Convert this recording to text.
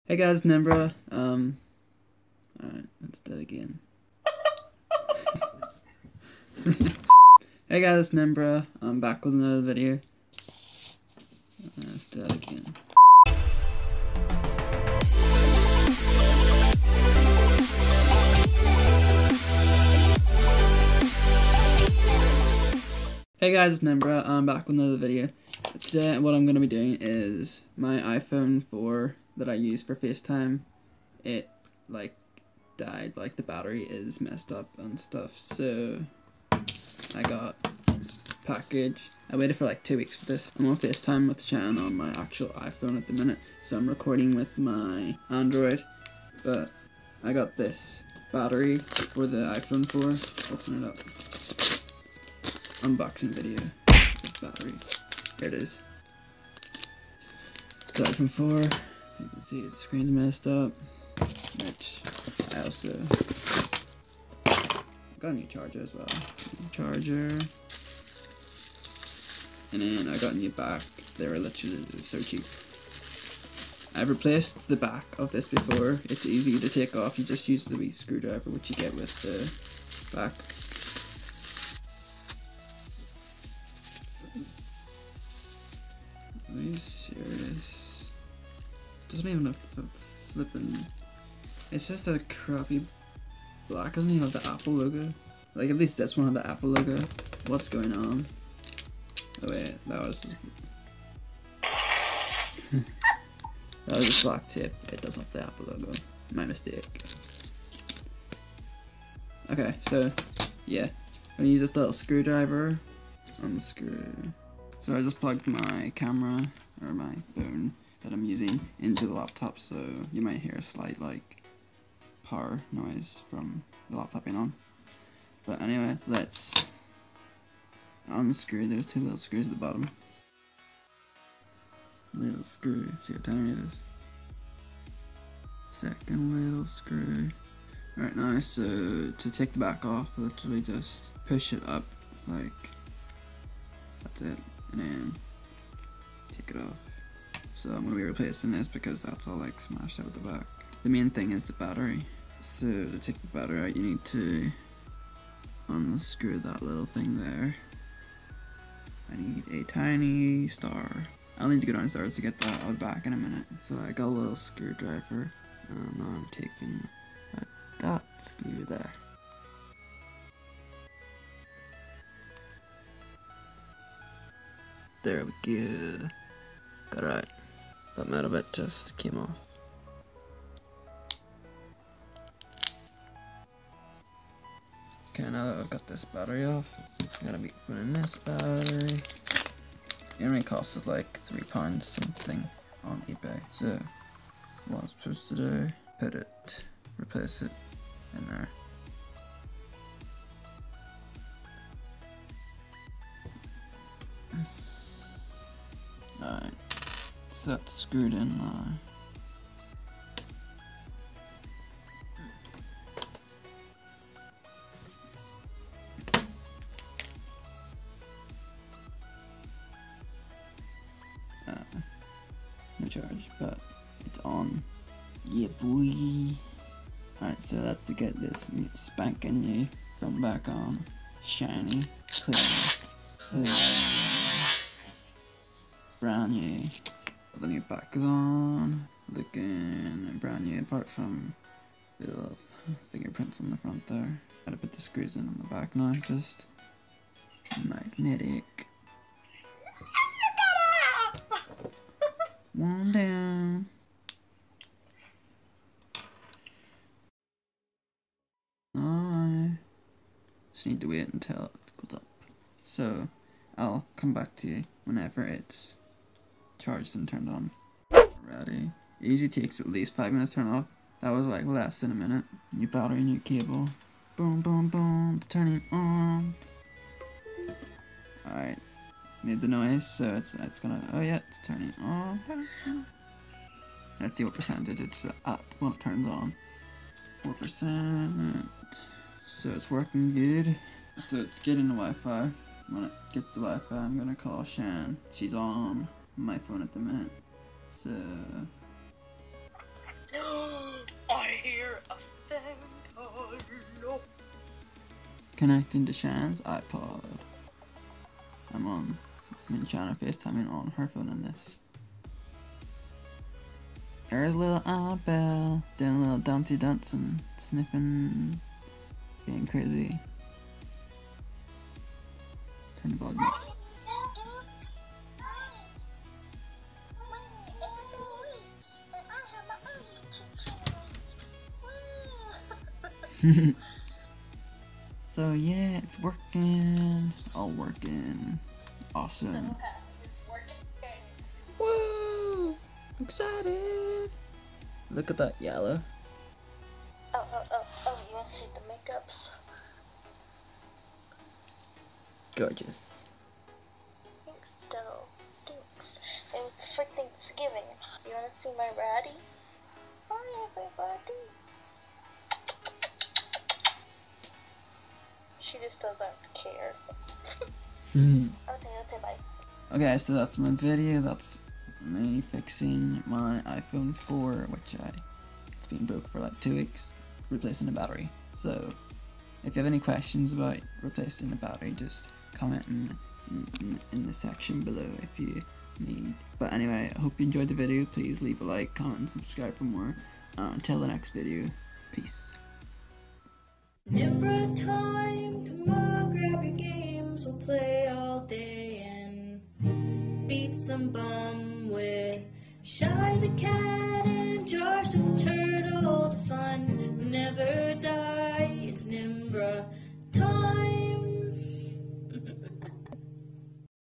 Hey guys, NimBruh. Alright, let's do it again. Hey guys, NimBruh. I'm back with another video. Let's do it again. Hey guys, it's NimBruh. I'm back with another video. Today, what I'm going to be doing is my iPhone 4 that I use for FaceTime. It, died. The battery is messed up and stuff. So, I got this package. I waited for 2 weeks for this. I'm on FaceTime with Shan on my actual iPhone at the minute. So, I'm recording with my Android. But, I got this battery for the iPhone 4. Open it up. Unboxing video. Battery. Here it is. The iPhone 4. You can see the screen's messed up. Which I also got a new charger as well. New charger. And then I got a new back. They were literally so cheap. I've replaced the back of this before. It's easy to take off. You just use the wee screwdriver, which you get with the back. Are you serious? Doesn't even have a flippin'. It's just a crappy black. Doesn't even have the Apple logo. At least this one had the Apple logo. What's going on? Oh wait, that was that was just black tape. It doesn't have the Apple logo. My mistake. Okay, so yeah, I'm gonna use this little screwdriver on the screw. So I just plugged my camera, or my phone that I'm using, into the laptop, so you might hear a slight power noise from the laptop being on. But anyway, let's unscrew. There's 2 little screws at the bottom. Little screw, see how tiny it is? Second little screw. Alright, now, so to take the back off, literally just push it up, that's it. And then take it off. So I'm going to be replacing this because that's all smashed out the back. The main thing is the battery. So to take the battery out, you need to unscrew that little thing there. I need a tiny star. I'll need to go downstairs to get that out back in a minute. So I got a little screwdriver, and now I'm taking that screw there. There we go. Got it out. That metal bit just came off. Okay, now that I've got this battery off, I'm gonna be putting this battery. It only costed £3 something on eBay. So, what I'm supposed to do, replace it in there. Alright, so that's screwed in now. No charge, but it's on. Yeah, boy. Alright, so that's to get this spanking new front back on. Shiny, clean, brand new. The new back is on, looking brand new apart from the little fingerprints on the front there. Gotta put the screws in on the back now, just magnetic. One down. I just need to wait until it goes up. So I'll come back to you whenever it's charged and turned on. Ready. It usually takes at least 5 minutes to turn off. That was less than a minute. New battery, new cable. Boom, boom, boom. It's turning on. Alright. Made the noise, so it's gonna. Oh yeah, it's turning on. Let's see what percentage it's at when it turns on. 4%. So it's working good. So it's getting the Wi-Fi. When it gets the Wi-Fi, I'm gonna call Shan. She's on my phone at the minute. So Connecting to Shan's iPod. I'm in China FaceTiming on her phone on this. There's little Annabelle doing a little dancey dance and sniffing, being crazy. Turn the volume up. So yeah, it's working. All working. Awesome. Woo! Excited! Look at that yellow. Oh, you want to see the makeups? Gorgeous. Thanks, doll. Thanks. And it's for Thanksgiving. You want to see my ratty? Hi, everybody. She just doesn't care. Okay, bye. Okay, so that's my video. That's me fixing my iPhone 4, which it's been broke for like 2 weeks, replacing the battery. So if you have any questions about replacing the battery, just comment in the section below if you need. But anyway, I hope you enjoyed the video. Please leave a like, comment, and subscribe for more. Until the next video, peace. NimBruh time, come on, grab your games, we'll play all day and beat some bum with Shy the cat and Josh the turtle.